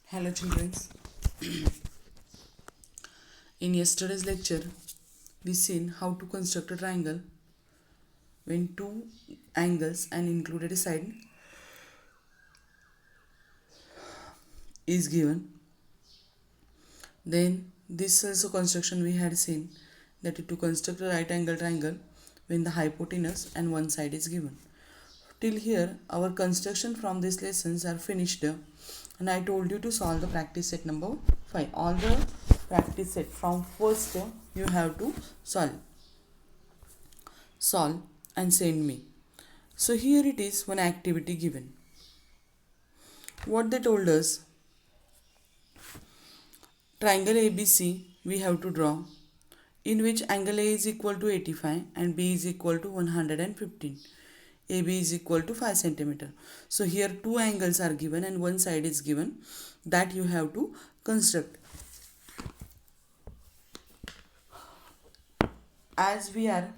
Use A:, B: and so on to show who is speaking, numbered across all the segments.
A: Hello children. In yesterday's lecture, we seen how to construct a triangle when two angles and included a side is given. Then this is a construction we had seen that to construct a right angle triangle when the hypotenuse and one side is given. Till here our construction from these lessons are finished and I told you to solve the practice set number 5. All the practice set from first you have to solve and send me. So here it is one activity given. What they told us, triangle ABC we have to draw in which angle A is equal to 85 and B is equal to 115. AB is equal to 5 centimeter. So here two angles are given and one side is given that you have to construct. As we are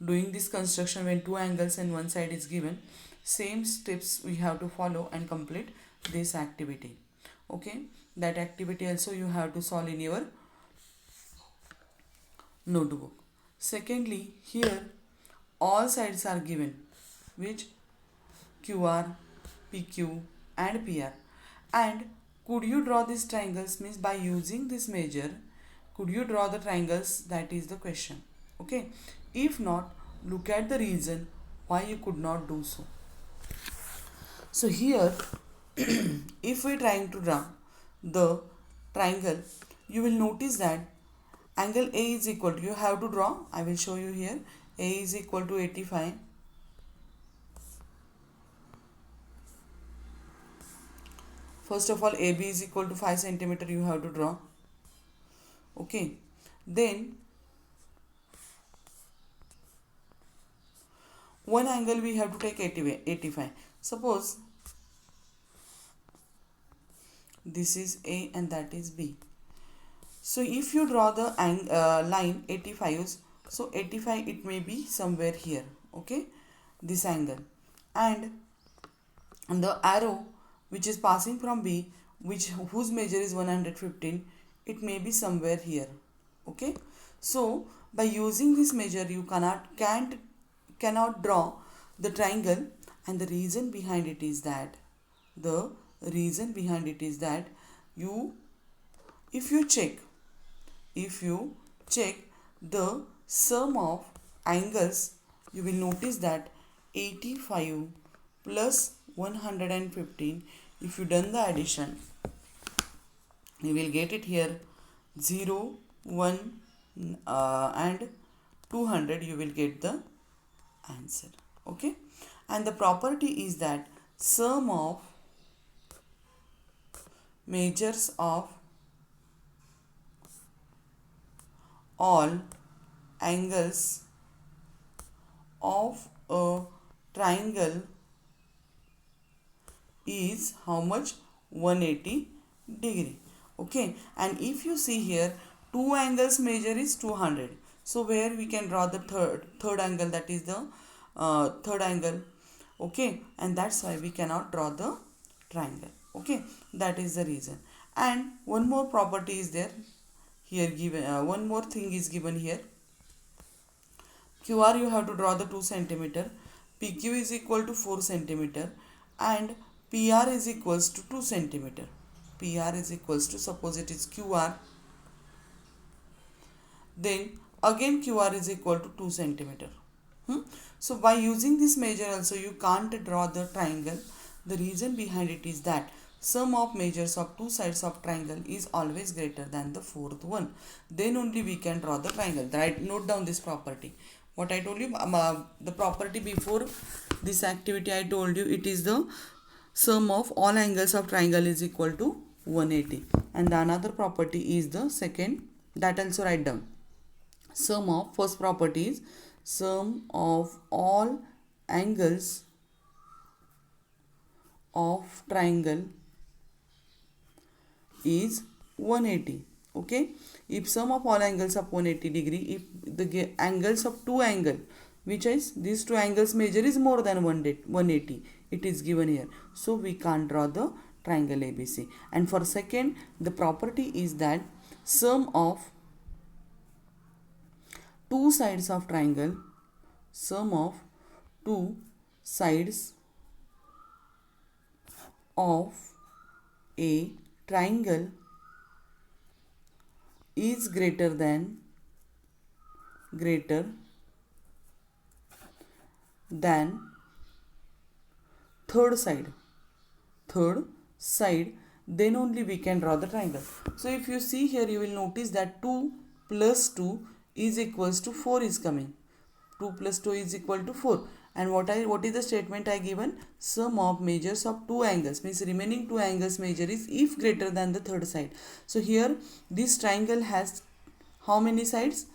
A: doing this construction when two angles and one side is given, same steps we have to follow and complete this activity. Okay, that activity also you have to solve in your notebook. Secondly, here all sides are given which QR, PQ and PR, and could you draw these triangles means by using this measure could you draw the triangles, that is the question. Okay, if not, look at the reason why you could not do so. So here if we are trying to draw the triangle, you will notice that angle A is equal to, you have to draw, I will show you here. A is equal to 85 . First of all, AB is equal to 5 centimeter you have to draw. Okay, then one angle we have to take 85. Suppose this is A and that is B. So if you draw the line 85, so 85 it may be somewhere here. Okay, this angle, and the arrow which is passing from B, whose measure is 115, it may be somewhere here. Okay, so by using this measure you cannot draw the triangle, and the reason behind it is that you if you check the sum of angles, you will notice that 85 plus 115, if you done the addition, you will get it here 0, 1 and 200, you will get the answer. Okay, and the property is that sum of measures of all angles of a triangle is how much? 180 degree. Okay, and if you see here, two angles measure is 200. So where we can draw the third angle, that is the third angle. Okay, and that's why we cannot draw the triangle. Okay, that is the reason. And one more property is there here given. One more thing is given here. QR you have to draw the 2 centimeter, PQ is equal to 4 centimeter, and PR is equals to 2 centimeter. PR is equals to, suppose it is QR, then again QR is equal to 2 centimeter. So by using this measure also you can't draw the triangle. The reason behind it is that sum of measures of two sides of triangle is always greater than the fourth one. Then only we can draw the triangle. Right? Note down this property. What I told you, the property before this activity I told you, it is the sum of all angles of triangle is equal to 180. And the another property is the second, that also write down. Sum of, first property is sum of all angles of triangle is 180. Okay, if sum of all angles of 180 degree, if the angles of two angle, which is these two angles measure is more than 180, it is given here, so we can't draw the triangle ABC. And for second, the property is that sum of two sides of triangle, sum of two sides of a triangle is greater than third side, then only we can draw the triangle. So if you see here, you will notice that 2 plus 2 is equals to 4 is coming. 2 plus 2 is equal to 4. And what is the statement I given? Sum of measures of two angles, means remaining two angles measure is if greater than the third side. So here this triangle has how many sides?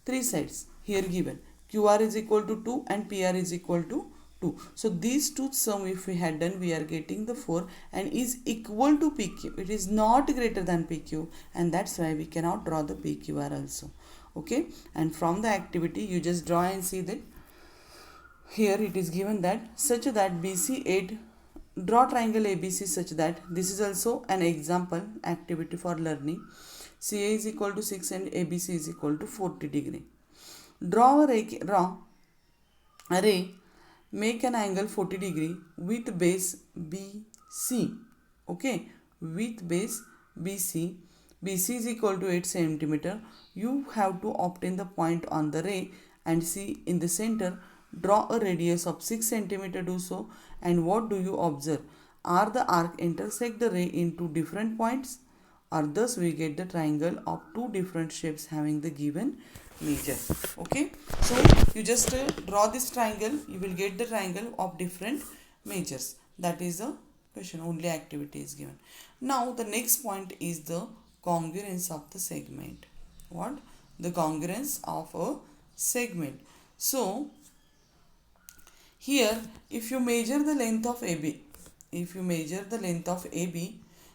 A: 3 sides here given. QR is equal to 2 and PR is equal to 2. So these two sum if we had done, we are getting the 4 and is equal to PQ. It is not greater than PQ, and that's why we cannot draw the PQR also. Okay, and from the activity you just draw and see that here it is given that such that BC 8, draw triangle ABC such that, this is also an example activity for learning. CA is equal to 6 and ABC is equal to 40 degree. Draw a ray, make an angle 40 degree with base BC. Okay, with base BC. BC is equal to 8 centimeter. You have to obtain the point on the ray and see in the center. Draw a radius of 6 centimeter. Do so, and what do you observe? Are the arc intersect the ray into different points, or thus we get the triangle of two different shapes having the given measure. Okay, so you just draw this triangle, you will get the triangle of different measures. That is the question, only activity is given. Now the next point is the congruence of the segment. What? The congruence of a segment. So here if you measure the length of AB,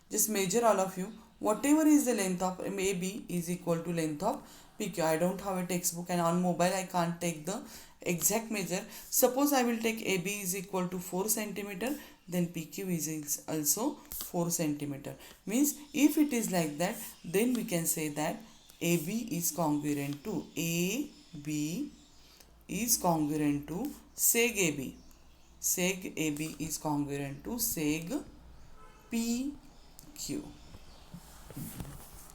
A: just measure all of you, whatever is the length of AB is equal to length of PQ. I don't have a textbook and on mobile I can't take the exact measure. Suppose I will take AB is equal to 4 centimeter, then PQ is also 4 centimeter. Means if it is like that, then we can say that AB is congruent to seg AB. Seg AB is congruent to seg PQ.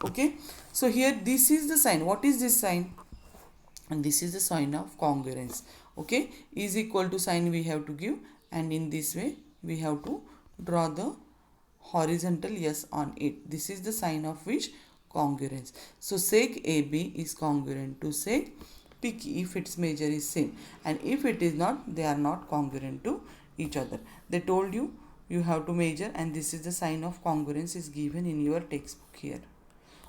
A: Okay, so here this is the sign. What is this sign? And this is the sign of congruence. Okay, is equal to sign we have to give, and in this way we have to draw the horizontal yes on it. This is the sign of which? Congruence. So seg AB is congruent to seg PQ if its measure is same, and if it is not, they are not congruent to each other. They told you have to measure, and this is the sign of congruence is given in your textbook here.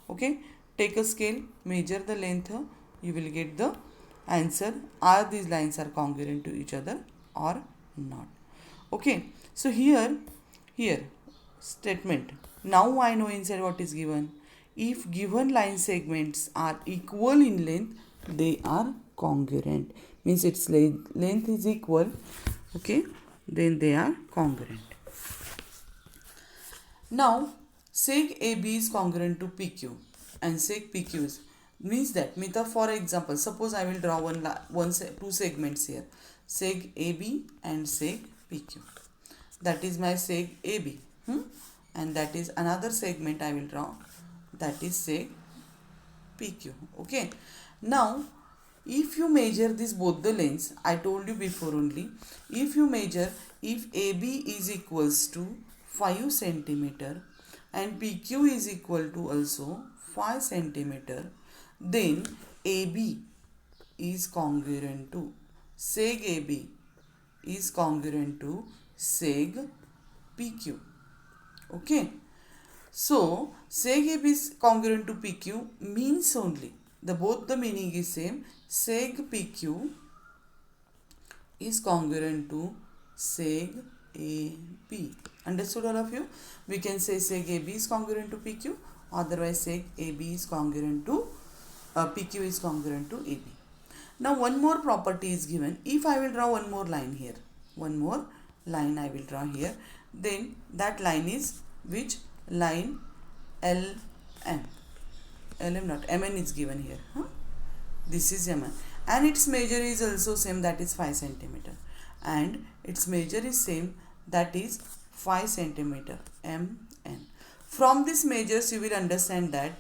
A: Okay, take a scale, measure the length, you will get the answer. Are these lines are congruent to each other or not? Okay, so here statement. Now I know inside what is given. If given line segments are equal in length, they are congruent. Means its length is equal. Okay, then they are congruent. Now seg AB is congruent to PQ and seg PQ is, means that for example, suppose I will draw two segments here, seg AB and seg PQ. That is my seg AB, and that is another segment I will draw, that is seg PQ. Okay, now if you measure this both the lengths, I told you before only, if you measure, if AB is equals to 5 centimeter and PQ is equal to also 5 centimeter, then AB is congruent to seg AB is congruent to seg PQ. Okay, so seg AB is congruent to PQ means only both the meaning is same. Seg PQ is congruent to seg AB. Understood all of you? We can say seg AB is congruent to PQ, otherwise seg AB is congruent to PQ is congruent to AB. Now one more property is given. If I will draw one more line here, one more line I will draw here, then that line is which line? LM. LM not MN is given here. This is MN, and its measure is also same, that is 5 centimeter, and its measure is same, that is 5 centimeter MN. From these measures you will understand that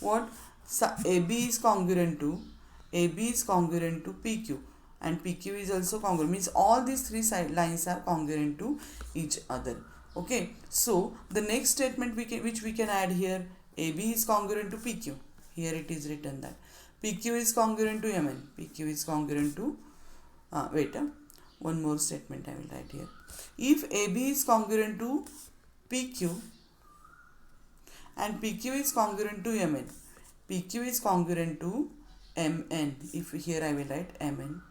A: what AB is congruent to PQ, and PQ is also congruent, means all these three side lines are congruent to each other. Okay, so the next statement which we can add here, AB is congruent to PQ. Here it is written that PQ is congruent to MN. PQ is congruent to one more statement I will write here. If AB is congruent to PQ and PQ is congruent to MN, PQ is congruent to MN. If here I will write MN.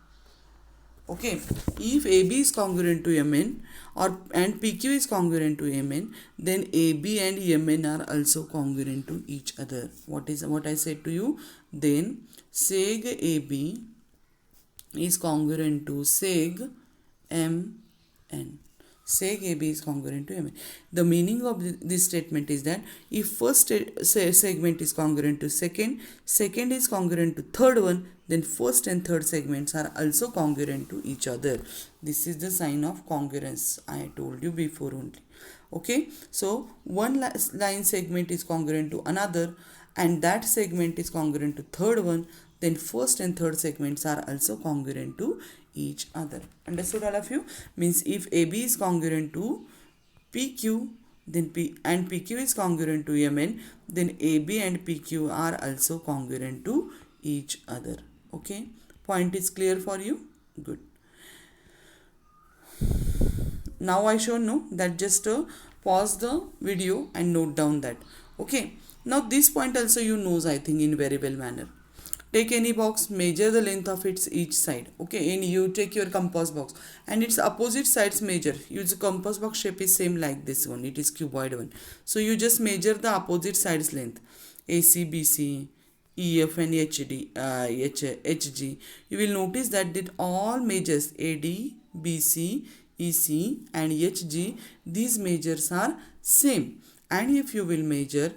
A: Okay, if AB is congruent to MN and PQ is congruent to MN, then AB and MN are also congruent to each other. What I said to you? Then seg AB is congruent to seg MN. Seg AB is congruent to MN. The meaning of this statement is that if first segment is congruent to second is congruent to third one, then first and third segments are also congruent to each other. This is the sign of congruence I told you before only. Okay, so one line segment is congruent to another, and that segment is congruent to third one, then first and third segments are also congruent to each other. Understood all of you? Means if AB is congruent to PQ, then PQ is congruent to MN, then AB and PQ are also congruent to each other. Okay, point is clear for you? Good. Now I should know that, just pause the video and note down that. Okay, now this point also you knows, I think, in very well manner. Take any box, measure the length of its each side. Okay, and you take your compass box and its opposite sides measure. Use compass box shape is same like this one. It is cuboid one. So you just measure the opposite sides length. AC, BC, EF and HG. You will notice that all measures AD, BC, EC and HG, these measures are same. And if you will measure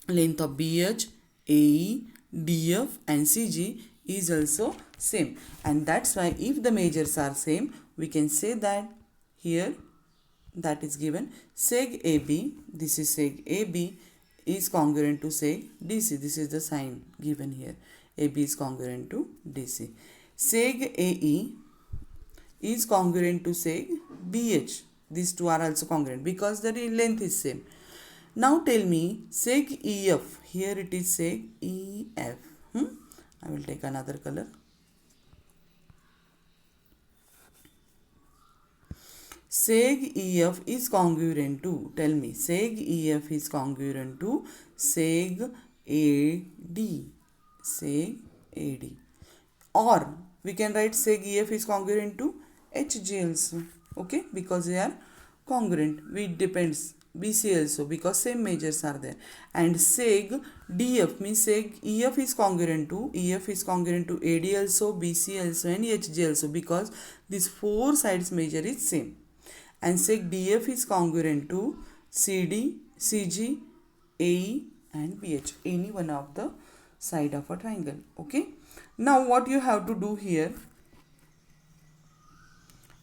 A: length of BH, AE, DF and CG is also same, and that's why if the measures are same, we can say that here that is given seg AB, this is seg AB is congruent to seg DC. This is the sign given here. AB is congruent to DC. Seg AE is congruent to seg BH. These two are also congruent because the length is same. Now tell me seg EF. Here it is seg EF. I will take another color. Seg EF is congruent to, tell me, seg EF is congruent to seg AD. Seg AD. Or we can write seg EF is congruent to HG also. Okay, because they are congruent. It depends. BC also, because same measures are there. And seg DF means seg EF is congruent to AD also, BC also and HG also, because these four sides measure is same. And seg DF is congruent to CD, CG, AE and BH, any one of the side of a triangle. Okay. Now what you have to do here,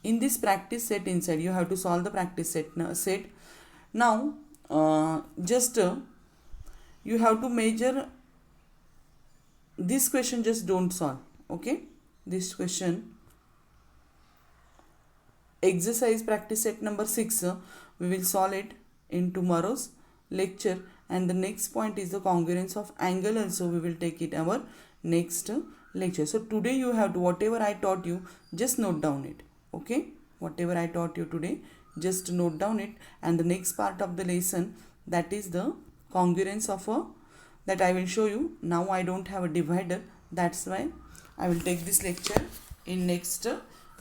A: in this practice set inside, you have to solve the practice set. Now you have to measure this question, just don't solve. Okay, this question, exercise practice set number 6, we will solve it in tomorrow's lecture. And the next point is the congruence of angle also, we will take it our next lecture. So today you have to, whatever I taught you, just note down it. Okay, whatever I taught you today, just note down it. And the next part of the lesson, that is the congruence of that I will show you. Now I don't have a divider, that's why I will take this lecture in next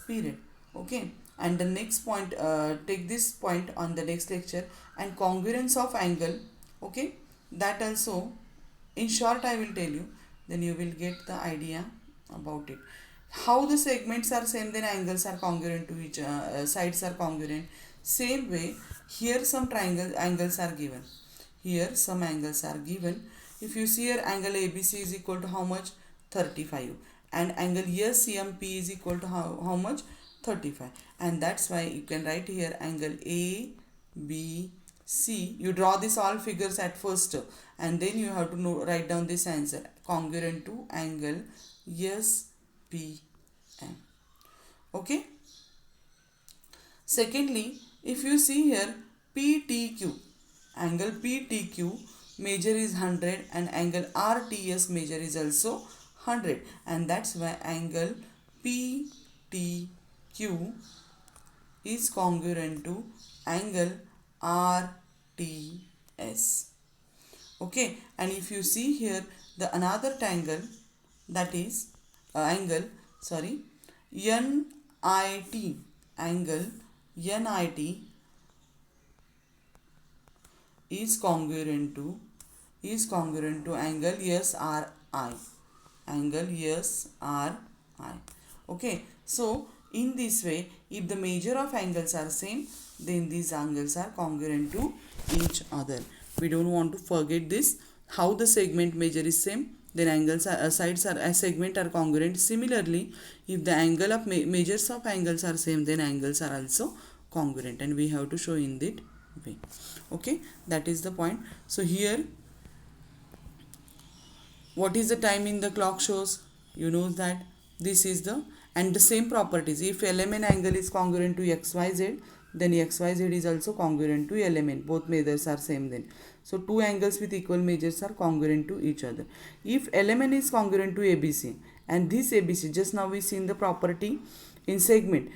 A: period. Okay, and the next point, take this point on the next lecture. And congruence of angle, okay, that also in short I will tell you, then you will get the idea about it. How the segments are same, then angles are congruent to each sides are congruent. Same way, here some triangle angles are given. Here some angles are given. If you see here, angle ABC is equal to how much? 35. And angle SCMP is equal to how much? 35. And that's why you can write here angle ABC. You draw this all figures at first, and then you have to write down this answer congruent to angle SPM. Okay. Secondly, if you see here PTQ, angle PTQ measure is 100 and angle RTS measure is also 100, and that's why angle PTQ is congruent to angle RTS. Okay, and if you see here the another triangle, that is NIT, angle NIT is congruent to angle SRI, okay. So in this way, if the measure of angles are same, then these angles are congruent to each other. We don't want to forget this. How the segment measure is same, then angles are sides are segment are congruent. Similarly, if the angle of measures of angles are same, then angles are also congruent, and we have to show in that way. Okay, that is the point. So here, what is the time in the clock shows? You know that this is the, and the same properties. If LMN angle is congruent to XYZ, then XYZ is also congruent to LMN. Both measures are same then. So two angles with equal measures are congruent to each other. If LMN is congruent to ABC, and this ABC, just now we seen the property in segment.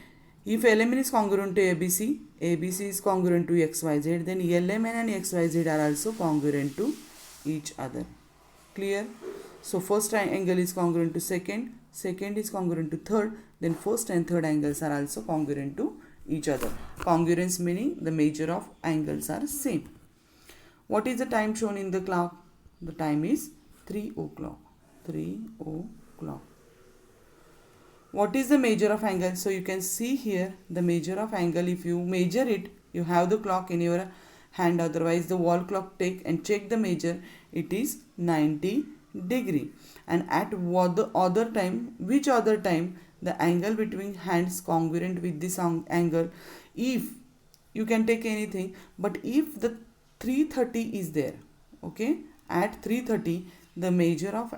A: If LMN is congruent to ABC, ABC is congruent to XYZ, then LMN and XYZ are also congruent to each other. Clear? So first angle is congruent to second is congruent to third, then first and third angles are also congruent to each other. Congruence meaning the measure of angles are same. What is the time shown in the clock? The time is 3 o'clock. 3 o'clock. What is the measure of angle? So you can see here the measure of angle. If you measure it, you have the clock in your hand, otherwise the wall clock take and check the measure. It is 90 degree. And at what the other time, which other time the angle between hands congruent with this angle? If you can take anything, but if the 3:30 is there, okay, at 3:30 the measure of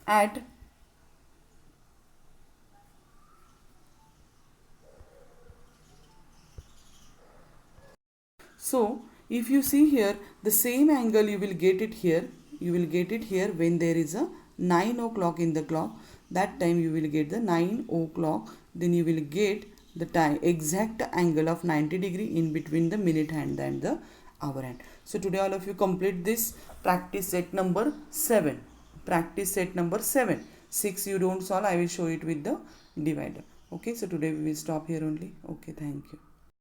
A: at so if you see here the same angle, you will get it here. You will get it here when there is a 9 o'clock in the clock. That time you will get the 9 o'clock. Then you will get the time exact angle of 90 degree in between the minute hand and the hour hand. So today all of you complete this practice set number 7. Practice set number 7. 6 you don't solve. I will show it with the divider. Okay, so today we will stop here only. Okay, thank you.